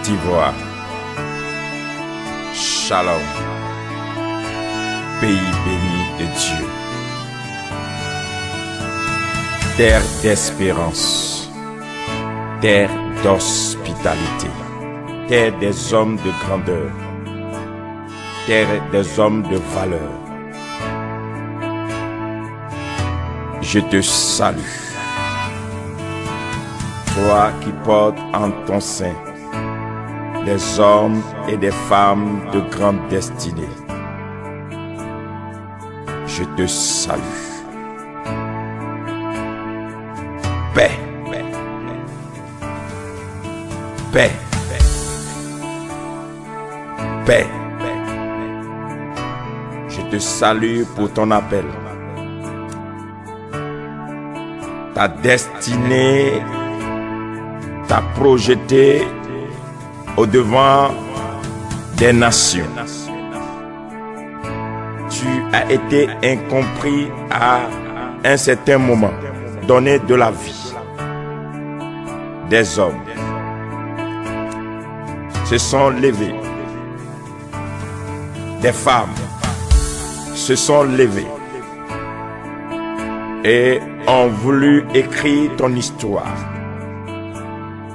d'Ivoire. Shalom, pays béni de Dieu. Terre d'espérance, terre d'hospitalité, terre des hommes de grandeur, terre des hommes de valeur. Je te salue, toi qui portes en ton sein des hommes et des femmes de grande destinée. Je te salue. Paix, paix, paix. Je te salue pour ton appel. Ta destinée t'a projeté au-devant des nations. Tu as été incompris à un certain moment donné de la vie. Des hommes se sont levés. Des femmes se sont levées et ont voulu écrire ton histoire.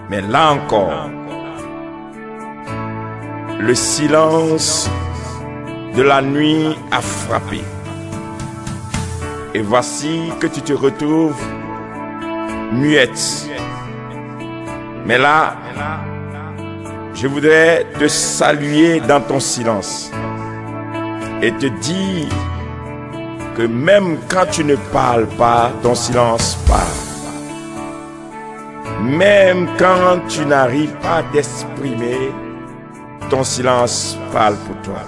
Mais là encore, le silence de la nuit a frappé. Et voici que tu te retrouves muette. Mais là, je voudrais te saluer dans ton silence et te dire que même quand tu ne parles pas, ton silence parle. Même quand tu n'arrives pas à t'exprimer, ton silence parle pour toi.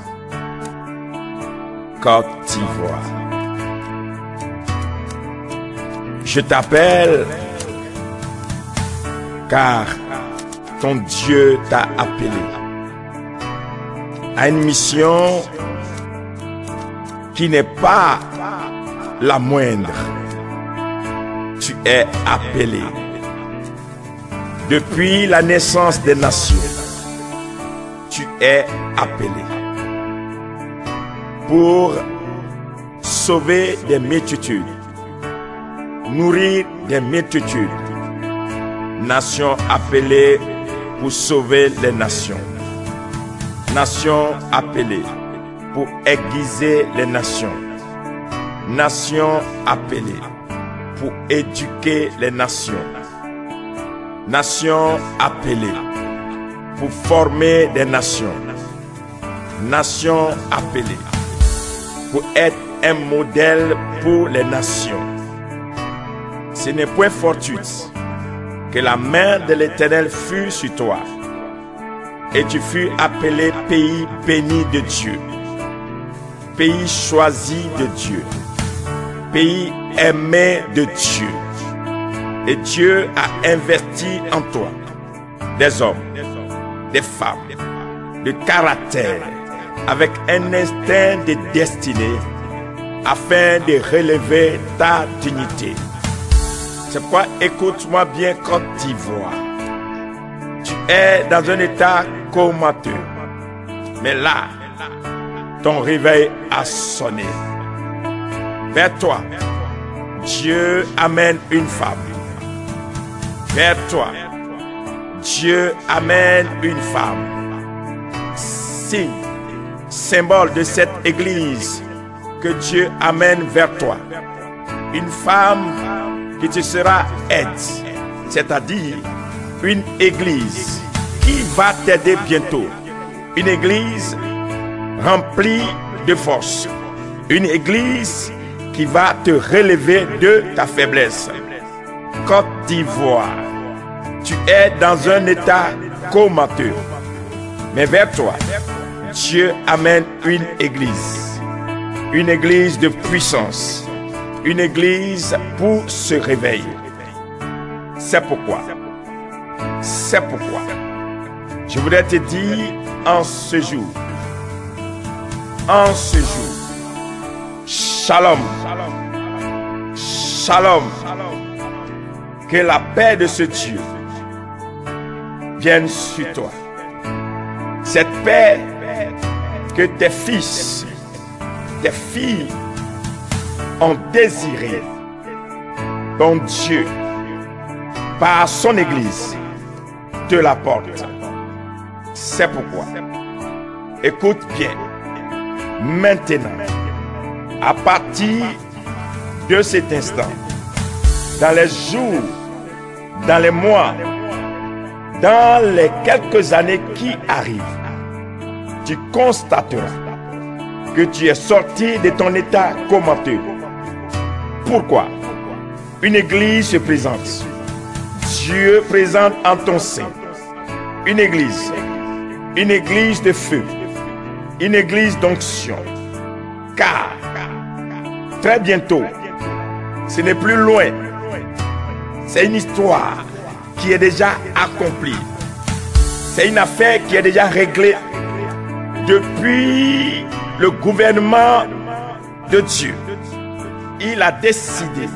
Côte d'Ivoire. Je t'appelle car ton Dieu t'a appelé à une mission qui n'est pas la moindre. Tu es appelé depuis la naissance des nations. Tu es appelé pour sauver des multitudes, nourrir des multitudes. Nation appelée pour sauver les nations. Nation appelée pour aiguiser les nations. Nation appelée pour éduquer les nations. Nation appelée pour former des nations. Nation appelée pour être un modèle pour les nations. Ce n'est point fortuite que la main de l'Éternel fut sur toi et tu fus appelé pays béni de Dieu, pays choisi de Dieu, pays aimé de Dieu. Et Dieu a investi en toi des hommes, des femmes, de caractère, avec un instinct de destinée, afin de relever ta dignité. C'est pourquoi écoute-moi bien, Côte d'Ivoire. Tu es dans un état comateux. Mais là, ton réveil a sonné. Vers toi, Dieu amène une femme. Vers toi, Dieu amène une femme. Signe, symbole de cette église que Dieu amène vers toi. Une femme qui te sera aide, c'est-à-dire une église qui va t'aider bientôt. Une église remplie de force. Une église qui va te relever de ta faiblesse. Côte d'Ivoire, tu es dans un état comateux. Mais vers toi, Dieu amène une église de puissance, une église pour se réveiller. C'est pourquoi je voudrais te dire en ce jour, shalom, shalom, que la paix de ce Dieu vienne sur toi. Cette paix que tes fils, tes filles ont désiré, ton Dieu, par son Église, te l'apporte. C'est pourquoi, écoute bien, maintenant, à partir de cet instant, dans les jours, dans les mois, dans les quelques années qui arrivent, tu constateras que tu es sorti de ton état comateux. Pourquoi? Une église se présente. Dieu présente en ton sein une église de feu, une église d'onction. Car très bientôt, ce n'est plus loin, c'est une histoire qui est déjà accomplie. C'est une affaire qui est déjà réglée depuis le gouvernement de Dieu. Il a décidé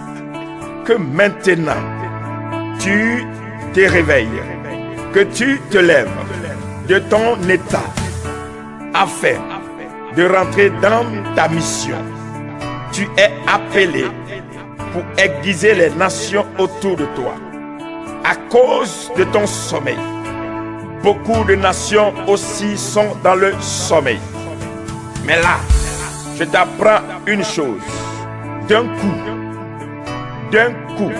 que maintenant, tu te réveilles, que tu te lèves de ton état afin de rentrer dans ta mission. Tu es appelé pour aiguiser les nations autour de toi. À cause de ton sommeil, beaucoup de nations aussi sont dans le sommeil. Mais là, je t'apprends une chose. D'un coup,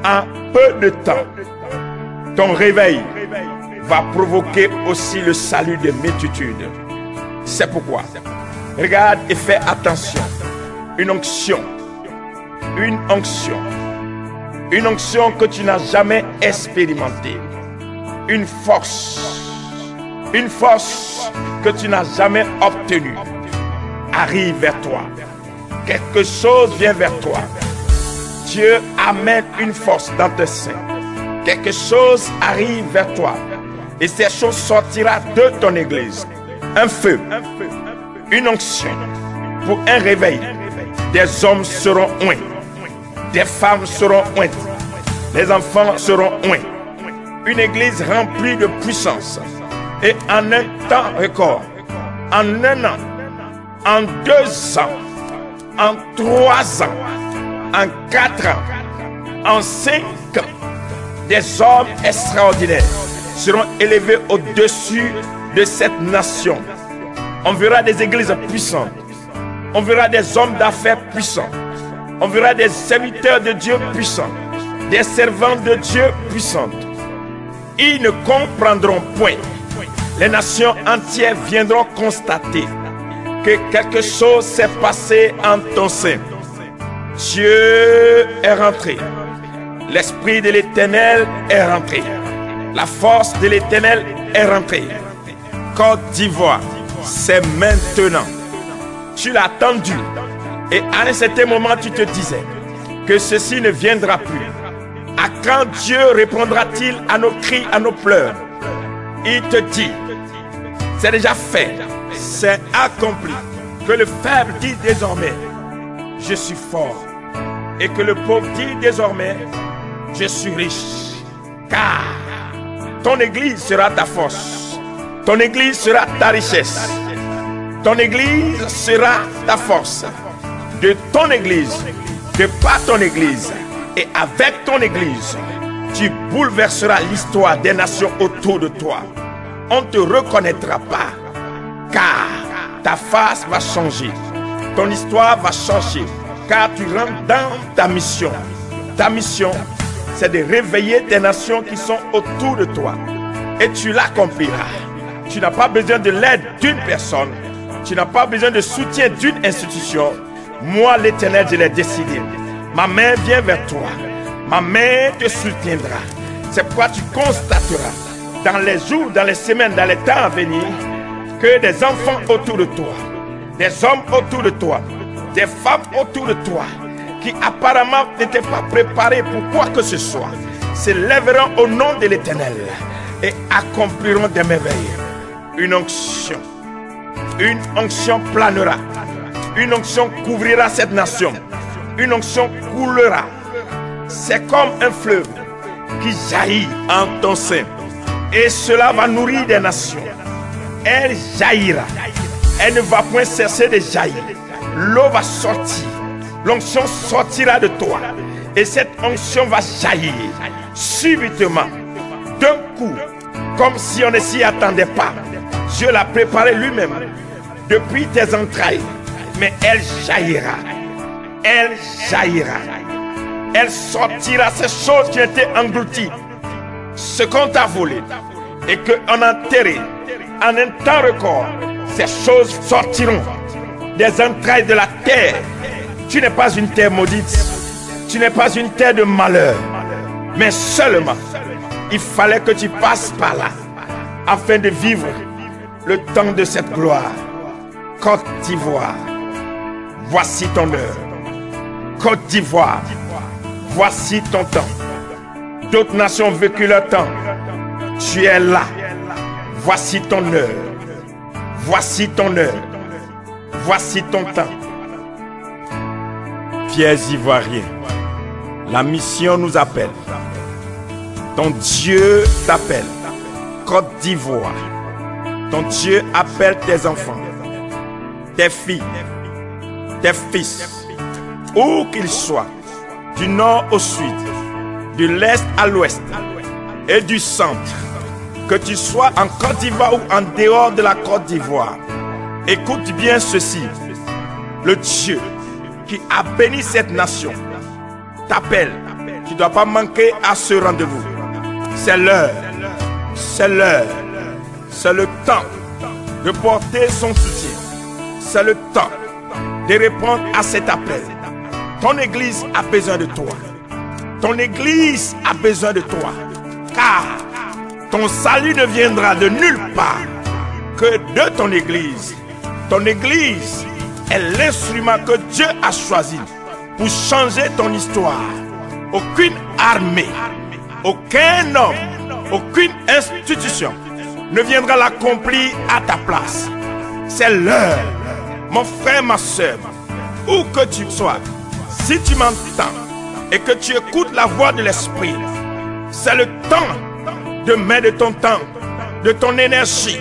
en peu de temps, ton réveil va provoquer aussi le salut des multitudes. C'est pourquoi, regarde et fais attention. Une onction que tu n'as jamais expérimentée. Une force que tu n'as jamais obtenue arrive vers toi. Quelque chose vient vers toi. Dieu amène une force dans tes seins. Quelque chose arrive vers toi. Et cette chose sortira de ton église. Un feu, une onction pour un réveil. Des hommes seront oints. Des femmes seront ointes. Les enfants seront oints. Une église remplie de puissance. Et en un temps record, en un an, en 2 ans, en 3 ans, en 4 ans, en 5 ans, des hommes extraordinaires seront élevés au-dessus de cette nation. On verra des églises puissantes. On verra des hommes d'affaires puissants. On verra des serviteurs de Dieu puissants. Des servants de Dieu puissantes. Ils ne comprendront point. Les nations entières viendront constater que quelque chose s'est passé en ton sein. Dieu est rentré. L'Esprit de l'Éternel est rentré. La force de l'Éternel est rentrée. Côte d'Ivoire, c'est maintenant. Tu l'as attendu. Et à un certain moment, tu te disais que ceci ne viendra plus. À quand Dieu répondra-t-il à nos cris, à nos pleurs? Il te dit, c'est déjà fait, c'est accompli. Que le faible dit désormais, je suis fort. Et que le pauvre dit désormais, je suis riche. Car ton église sera ta force. Ton église sera ta richesse. Ton église sera ta force. De ton église, de par ton église et avec ton église, tu bouleverseras l'histoire des nations autour de toi. On ne te reconnaîtra pas, car ta face va changer. Ton histoire va changer, car tu rentres dans ta mission. Ta mission, c'est de réveiller des nations qui sont autour de toi. Et tu l'accompliras. Tu n'as pas besoin de l'aide d'une personne. Tu n'as pas besoin de soutien d'une institution. Moi, l'Éternel, je l'ai décidé. Ma main vient vers toi. Ma main te soutiendra. C'est pourquoi tu constateras dans les jours, dans les semaines, dans les temps à venir, que des enfants autour de toi, des hommes autour de toi, des femmes autour de toi, qui apparemment n'étaient pas préparés pour quoi que ce soit, se lèveront au nom de l'Éternel et accompliront des merveilles. Une onction planera. Une onction couvrira cette nation. Une onction coulera. C'est comme un fleuve qui jaillit en ton sein. Et cela va nourrir des nations. Elle jaillira. Elle ne va point cesser de jaillir. L'eau va sortir. L'onction sortira de toi. Et cette onction va jaillir subitement, d'un coup, comme si on ne s'y attendait pas. Dieu l'a préparé lui-même depuis tes entrailles. Mais elle jaillira. Elle jaillira. Elle sortira ces choses qui ont été englouties. Ce qu'on t'a volé et qu'on a enterré en un temps record, ces choses sortiront des entrailles de la terre. Tu n'es pas une terre maudite. Tu n'es pas une terre de malheur. Mais seulement, il fallait que tu passes par là afin de vivre le temps de cette gloire. Côte d'Ivoire, voici ton heure. Côte d'Ivoire, voici ton temps. D'autres nations ont vécu leur temps. Tu es là. Voici ton heure. Voici ton heure. Voici ton temps. Pierres ivoiriens, la mission nous appelle. Ton Dieu t'appelle. Côte d'Ivoire, ton Dieu appelle tes enfants, tes filles, tes fils, où qu'ils soient, du nord au sud, de l'est à l'ouest et du centre. Que tu sois en Côte d'Ivoire ou en dehors de la Côte d'Ivoire, écoute bien ceci. Le Dieu qui a béni cette nation t'appelle. Tu ne dois pas manquer à ce rendez-vous. C'est l'heure. C'est l'heure. C'est le temps de porter son soutien. C'est le temps de répondre à cet appel. Ton église a besoin de toi. Ton église a besoin de toi. Car ton salut ne viendra de nulle part que de ton église. Ton église est l'instrument que Dieu a choisi pour changer ton histoire. Aucune armée, aucun homme, aucune institution ne viendra l'accomplir à ta place. C'est l'heure, mon frère, ma soeur, où que tu sois, si tu m'entends et que tu écoutes la voix de l'Esprit, c'est le temps de mettre de ton temps, de ton énergie,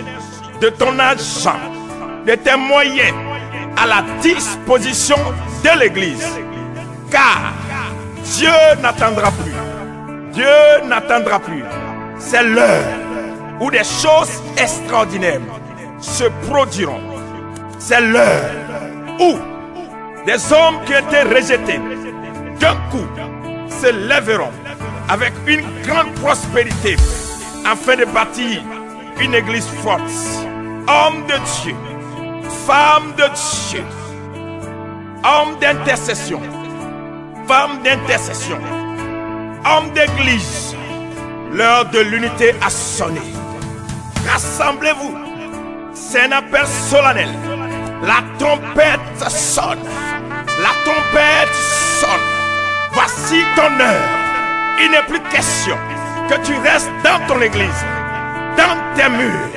de ton argent, de tes moyens à la disposition de l'Église. Car Dieu n'attendra plus. Dieu n'attendra plus. C'est l'heure où des choses extraordinaires se produiront. C'est l'heure où des hommes qui étaient rejetés d'un coup se lèveront avec une grande prospérité afin de bâtir une église forte. Hommes de Dieu, femmes de Dieu, hommes d'intercession, femmes d'intercession, hommes d'église, l'heure de l'unité a sonné. Rassemblez-vous, c'est un appel solennel. La trompette sonne, la trompette sonne. Voici ton heure. Il n'est plus question que tu restes dans ton église, dans tes murs.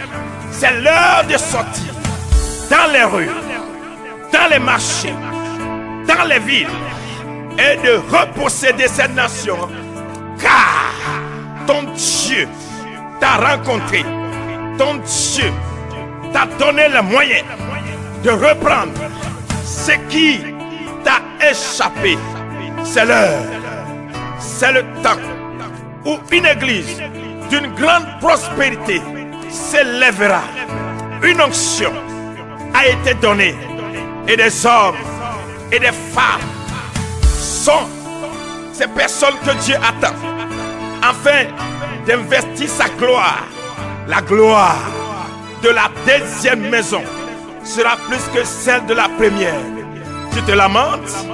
C'est l'heure de sortir dans les rues, dans les marchés, dans les villes et de reposséder cette nation. Car ton Dieu t'a rencontré. Ton Dieu t'a donné les moyens de reprendre ce qui t'a échappé. C'est l'heure. C'est le temps où une église d'une grande prospérité s'élèvera. Une onction a été donnée et des hommes et des femmes sont ces personnes que Dieu attend afin d'investir sa gloire. La gloire de la deuxième maison sera plus que celle de la première. Tu te lamentes,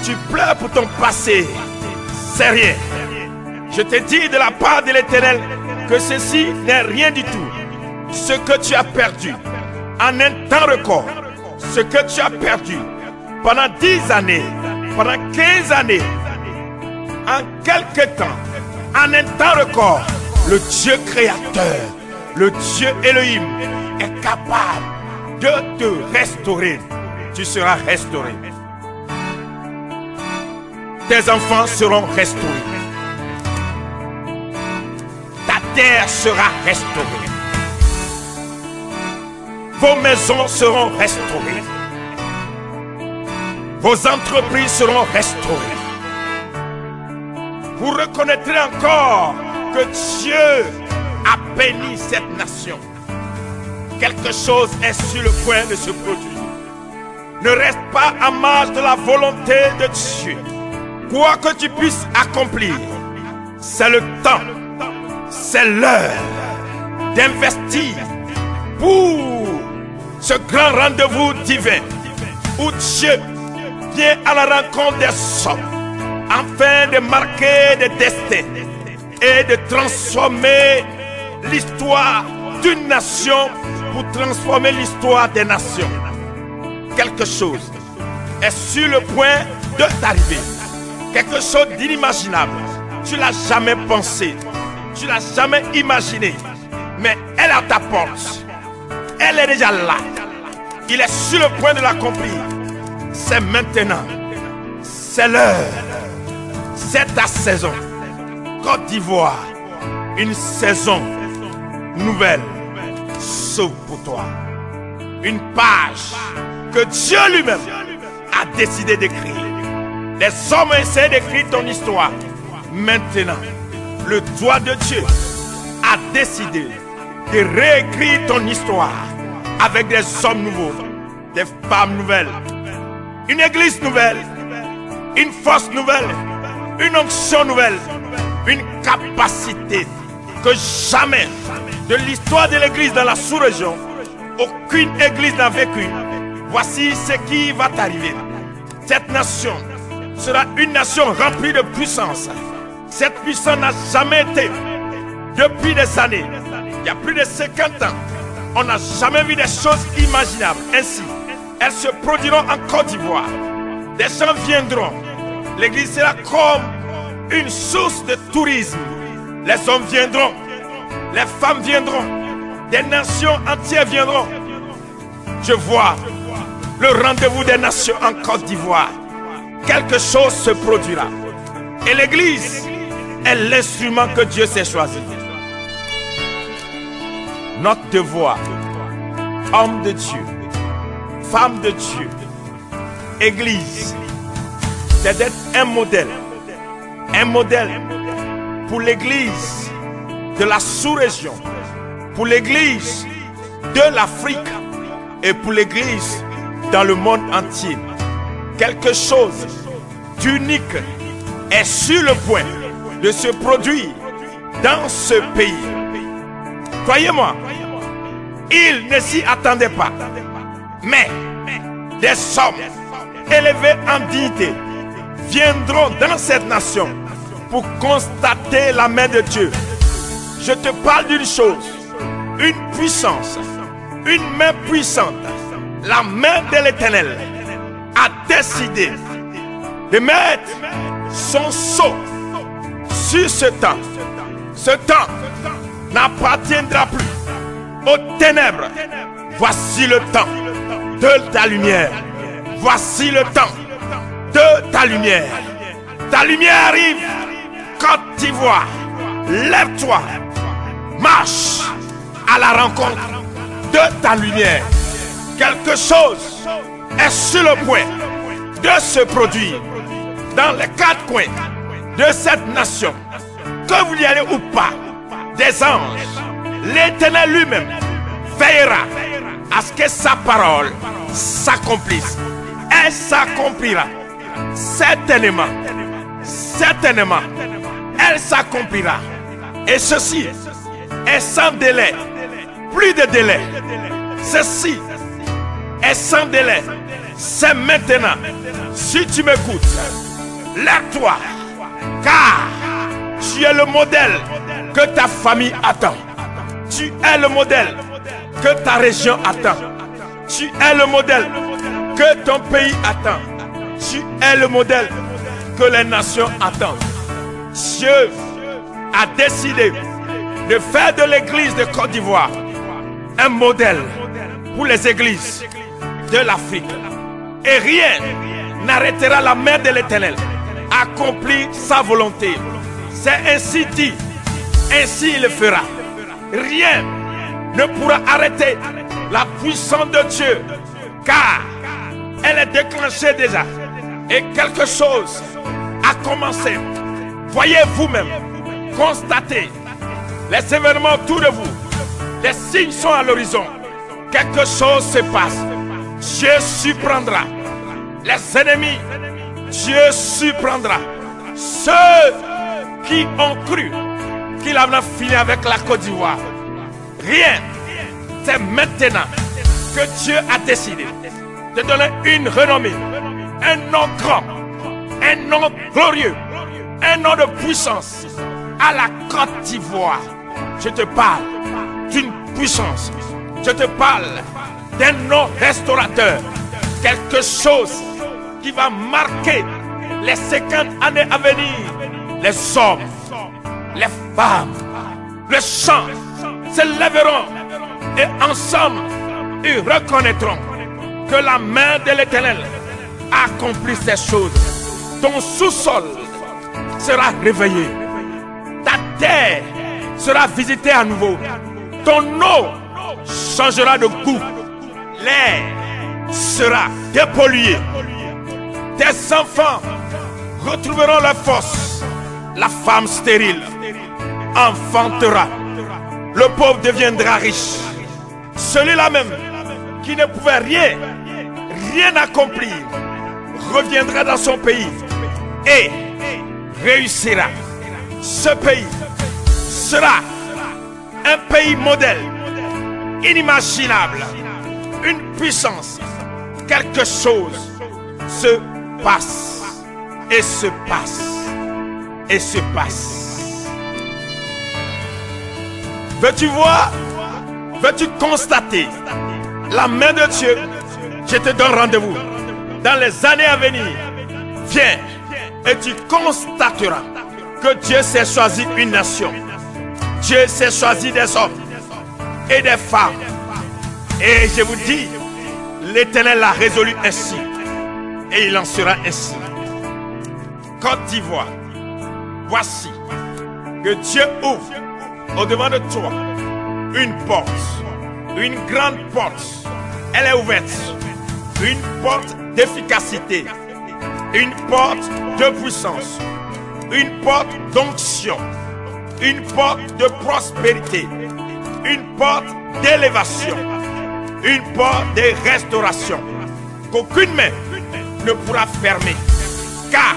tu pleures pour ton passé. C'est rien. Je te dis de la part de l'Éternel que ceci n'est rien du tout. Ce que tu as perdu en un temps record, ce que tu as perdu pendant 10 années, pendant 15 années, en quelques temps, en un temps record, le Dieu créateur, le Dieu Elohim est capable de te restaurer. Tu seras restauré. Tes enfants seront restaurés. Ta terre sera restaurée. Vos maisons seront restaurées. Vos entreprises seront restaurées. Vous reconnaîtrez encore que Dieu a béni cette nation. Quelque chose est sur le point de se produire. Ne reste pas à marge de la volonté de Dieu. Quoi que tu puisses accomplir, c'est le temps, c'est l'heure d'investir pour ce grand rendez-vous divin où Dieu vient à la rencontre des hommes afin de marquer des destins et de transformer l'histoire d'une nation pour transformer l'histoire des nations. Quelque chose est sur le point de t'arriver. Quelque chose d'inimaginable. Tu l'as jamais pensé. Tu l'as jamais imaginé. Mais elle est à ta porte. Elle est déjà là. Il est sur le point de l'accomplir. C'est maintenant. C'est l'heure. C'est ta saison. Côte d'Ivoire, une saison nouvelle s'ouvre pour toi. Une page que Dieu lui-même a décidé d'écrire. Les hommes essaient d'écrire ton histoire. Maintenant, le doigt de Dieu a décidé de réécrire ton histoire avec des hommes nouveaux, des femmes nouvelles, une église nouvelle, une force nouvelle, une onction nouvelle, une capacité que jamais de l'histoire de l'église dans la sous-région, aucune église n'a vécu. Voici ce qui va t'arriver. Cette nation sera une nation remplie de puissance. Cette puissance n'a jamais été, depuis des années, il y a plus de 50 ans, on n'a jamais vu des choses imaginables. Ainsi, elles se produiront en Côte d'Ivoire. Des gens viendront. L'église sera comme une source de tourisme. Les hommes viendront, les femmes viendront, des nations entières viendront. Je vois le rendez-vous des nations en Côte d'Ivoire. Quelque chose se produira. Et l'église est l'instrument que Dieu s'est choisi. Notre devoir, homme de Dieu, femme de Dieu, église, c'est d'être un modèle pour l'église de la sous-région, pour l'église de l'Afrique et pour l'église dans le monde entier. Quelque chose d'unique est sur le point de se produire dans ce pays. Croyez-moi, ils ne s'y attendaient pas. Mais des hommes élevés en dignité viendront dans cette nation pour constater la main de Dieu. Je te parle d'une chose, une puissance, une main puissante. La main de l'Éternel a décidé de mettre son sceau sur ce temps. Ce temps n'appartiendra plus aux ténèbres. Voici le temps de ta lumière. Voici le temps de ta lumière. Ta lumière arrive. Côte d'Ivoire, lève-toi. Marche à la rencontre de ta lumière. Quelque chose est sur le point de se produire dans les quatre coins de cette nation. Que vous y allez ou pas, des anges, l'Éternel lui-même veillera à ce que sa parole s'accomplisse. Elle s'accomplira certainement. Certainement, elle s'accomplira. Et ceci est sans délai. Plus de délai. Ceci est sans délai. C'est maintenant. Si tu m'écoutes, lève-toi. Car tu es le modèle que ta famille attend. Tu es le modèle que ta région attend. Tu es le modèle que ton pays attend. Tu es le modèle que les nations attendent. Dieu a décidé de faire de l'église de Côte d'Ivoire un modèle pour les églises de l'Afrique. Et rien n'arrêtera la main de l'Éternel à accomplir sa volonté. C'est ainsi dit, ainsi il le fera. rien ne pourra arrêter la puissance de Dieu, car elle est déclenchée déjà et quelque chose a commencé. Voyez vous-même, constatez les événements autour de vous, les signes sont à l'horizon, quelque chose se passe. Dieu surprendra les ennemis, Dieu surprendra ceux qui ont cru qu'il avait fini avec la Côte d'Ivoire. Rien, c'est maintenant que Dieu a décidé de donner une renommée, un nom grand, un nom glorieux, un nom de puissance à la Côte d'Ivoire. Je te parle d'une puissance, je te parle d'un nom restaurateur, quelque chose qui va marquer les 50 années à venir. Les hommes, les femmes, les chants se lèveront et ensemble ils reconnaîtront que la main de l'Éternel a accompli ces choses. Ton sous-sol sera réveillé, ta terre sera visitée à nouveau, ton eau changera de goût, l'air sera dépollué, tes enfants retrouveront leur force, la femme stérile enfantera, le pauvre deviendra riche, celui-là même qui ne pouvait rien accomplir reviendra dans son pays et réussira. Ce pays sera un pays modèle, inimaginable, une puissance. Quelque chose se passe et se passe et se passe. Veux-tu voir? Veux-tu constater la main de Dieu? Je te donne rendez-vous dans les années à venir. Viens et tu constateras que Dieu s'est choisi une nation. Dieu s'est choisi des hommes et des femmes. Et je vous dis, l'Éternel l'a résolu ainsi. Et il en sera ainsi. Côte d'Ivoire, voici que Dieu ouvre au-devant de toi une porte, une grande porte. Elle est ouverte. Une porte d'efficacité, une porte de puissance, une porte d'onction, une porte de prospérité, une porte d'élévation, une porte de restauration qu'aucune main ne pourra fermer, car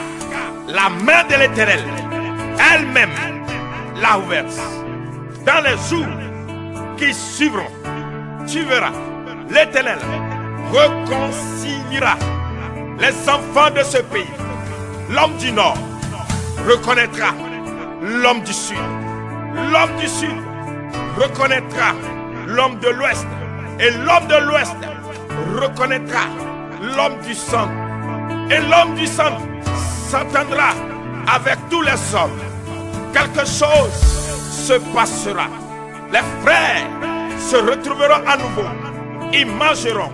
la main de l'Éternel elle-même l'a ouverte. Dans les jours qui suivront, tu verras, l'Éternel réconciliera les enfants de ce pays. L'homme du Nord reconnaîtra l'homme du Sud. L'homme du Sud reconnaîtra l'homme de l'Ouest. Et l'homme de l'Ouest reconnaîtra l'homme du Centre. Et l'homme du Centre s'entendra avec tous les hommes. Quelque chose se passera. Les frères se retrouveront à nouveau. Ils mangeront,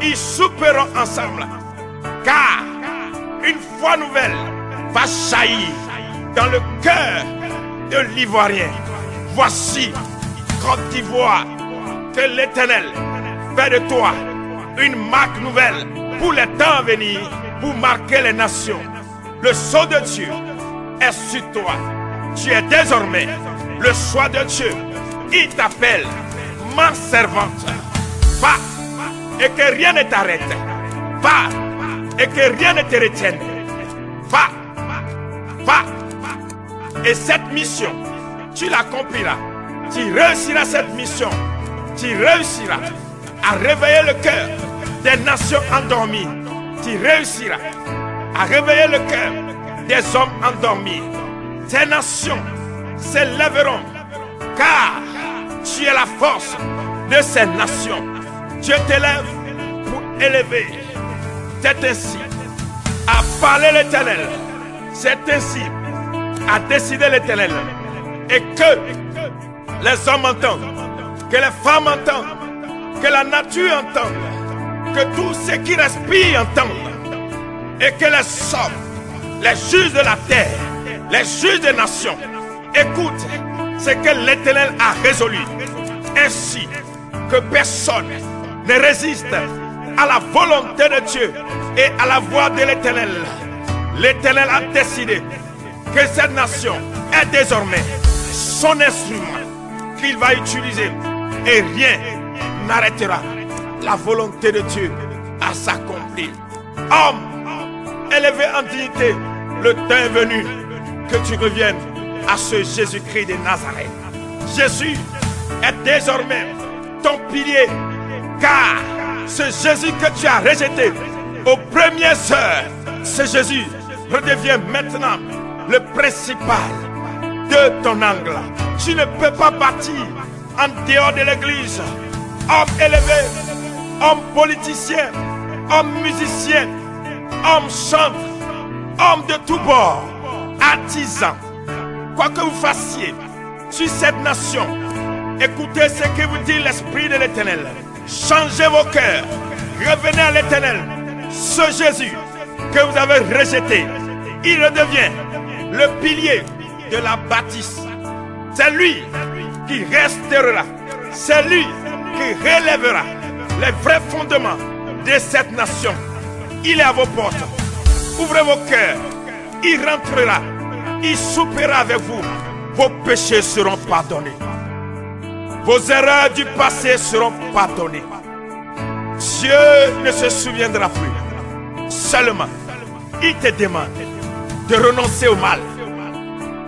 ils souperont ensemble. Car une foi nouvelle va jaillir dans le cœur de l'Ivoirien. Voici, Côte d'Ivoire, que l'Éternel fait de toi une marque nouvelle pour les temps à venir, pour marquer les nations. Le sceau de Dieu est sur toi. Tu es désormais le choix de Dieu. Il t'appelle ma servante. Va et que rien ne t'arrête. Va et que rien ne te retienne. Va, va. Et cette mission, tu l'accompliras. Tu réussiras cette mission. Tu réussiras à réveiller le cœur des nations endormies. Tu réussiras à réveiller le cœur des hommes endormis. Ces nations s'élèveront, car tu es la force de ces nations. Dieu t'élève pour élever. C'est ainsi a parlé l'Éternel. C'est ainsi a décidé l'Éternel. Et que les hommes entendent, que les femmes entendent, que la nature entende, que tous ceux qui respirent entendent, et que les hommes, les juges de la terre, les juges des nations, écoutent ce que l'Éternel a résolu, ainsi que personne ne résiste à la volonté de Dieu et à la voix de l'Éternel. L'Éternel a décidé que cette nation est désormais son instrument qu'il va utiliser et rien n'arrêtera la volonté de Dieu à s'accomplir. Homme élevé en dignité, le temps est venu que tu reviennes à ce Jésus-Christ de Nazareth. Jésus est désormais ton pilier, car ce Jésus que tu as rejeté aux premières heures, ce Jésus redevient maintenant le principal de ton angle. Tu ne peux pas bâtir en dehors de l'église. Homme élevé, homme politicien, homme musicien, homme chantre, homme de tous bords, artisan, quoi que vous fassiez sur cette nation, écoutez ce que vous dit l'Esprit de l'Éternel. Changez vos cœurs, revenez à l'Éternel. Ce Jésus que vous avez rejeté, il redevient le pilier de la bâtisse. C'est lui qui restaurera, c'est lui qui relèvera les vrais fondements de cette nation. Il est à vos portes. Ouvrez vos cœurs, il rentrera, il soupera avec vous. Vos péchés seront pardonnés. Vos erreurs du passé seront pardonnées. Dieu ne se souviendra plus. Seulement, il te demande de renoncer au mal.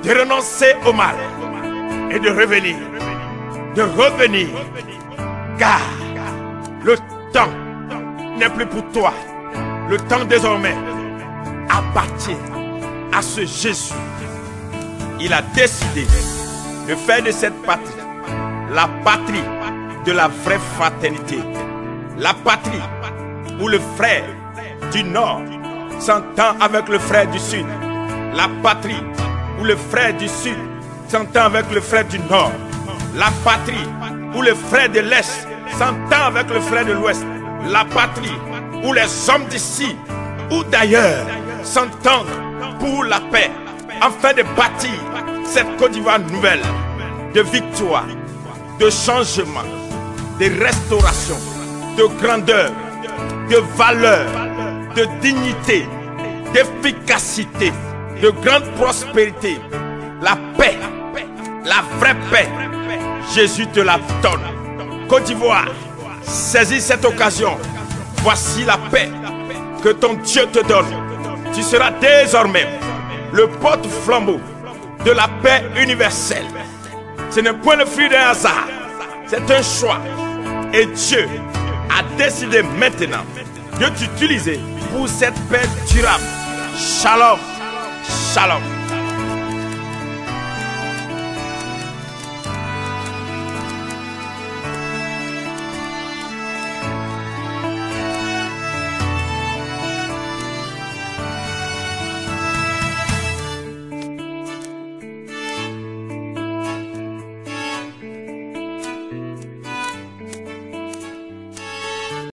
De renoncer au mal. Et de revenir. De revenir. Car le temps n'est plus pour toi. Le temps désormais appartient à ce Jésus. Il a décidé de faire de cette patrie la patrie de la vraie fraternité. La patrie où le frère du Nord s'entend avec le frère du Sud. La patrie où le frère du Sud s'entend avec le frère du Nord. La patrie où le frère de l'Est s'entend avec le frère de l'Ouest. La patrie où les hommes d'ici ou d'ailleurs s'entendent pour la paix, afin de bâtir cette Côte d'Ivoire nouvelle, de victoire, de changement, de restauration, de grandeur, de valeur, de dignité, d'efficacité, de grande prospérité. La paix, la vraie paix, Jésus te la donne. Côte d'Ivoire, saisis cette occasion. Voici la paix que ton Dieu te donne. Tu seras désormais le porte-flambeau de la paix universelle. Ce n'est point le fruit d'un hasard, c'est un choix. Et Dieu a décidé maintenant de t'utiliser pour cette paix durable. Shalom, shalom.